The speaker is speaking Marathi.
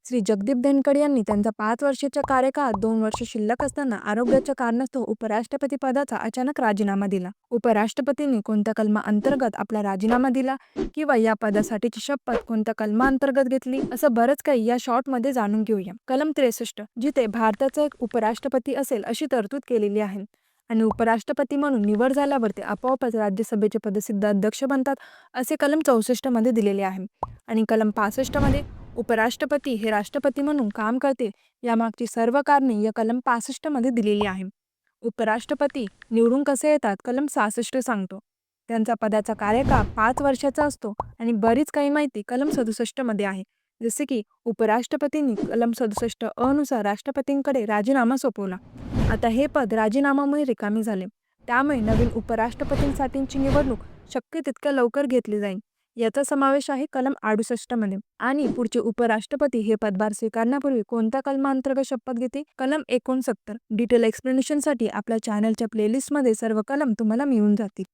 श्री जगदीप धनखड यांनी त्यांचा 5 वर्षाच्या कार्यकाळात 2 वर्ष शिल्लक असताना आरोग्याच्या कारणास्तव उपराष्ट्रपती पदाचा अचानक राजीनामा दिला. उपराष्ट्रपतींनी कोणत्या कलमाअंतर्गत आपला राजीनामा दिला किंवा या पदासाठीची शपथ कोणत्या कलमाअंतर्गत घेतली, असं बरंच काही या शॉर्टमध्ये जाणून घेऊया. कलम 63, जिथे भारताचा एक उपराष्ट्रपती असेल अशी तरतूद केलेली आहे आणि उपराष्ट्रपती म्हणून निवड झाल्यावर ते आपोआपच राज्यसभेचे पदसिद्ध अध्यक्ष बनतात, असे कलम 64 मध्ये दिलेले आहे. आणि कलम 65 मध्ये उपराष्ट्रपती हे राष्ट्रपती म्हणून काम करतील यामागची सर्व कारणे या कलम 65 मध्ये दिलेली आहे. उपराष्ट्रपती निवडून कसे येतात कलम 66 सांगतो. त्यांचा पदाचा कार्यकाळ 5 वर्षाचा असतो आणि बरीच काही माहिती कलम 67 मध्ये आहे. जसे की उपराष्ट्रपतींनी कलम 67 अ नुसार राष्ट्रपतींकडे राजीनामा सोपवला. आता हे पद राजीनामामुळे रिकामी झाले, त्यामुळे नवीन उपराष्ट्रपतींसाठीची निवडणूक शक्य तितक्या लवकर घेतली जाईल. याचा समावेश आहे कलम 68 मध्ये. आणि पुढचे उपराष्ट्रपती हे पदभार स्वीकारण्यापूर्वी कोणत्या कलमाअंतर्गत शपथ घेतील? कलम 69. डिटेल एक्सप्लेनेशनसाठी आपल्या चॅनलच्या प्लेलिस्टमध्ये सर्व कलम तुम्हाला मिळून जातील.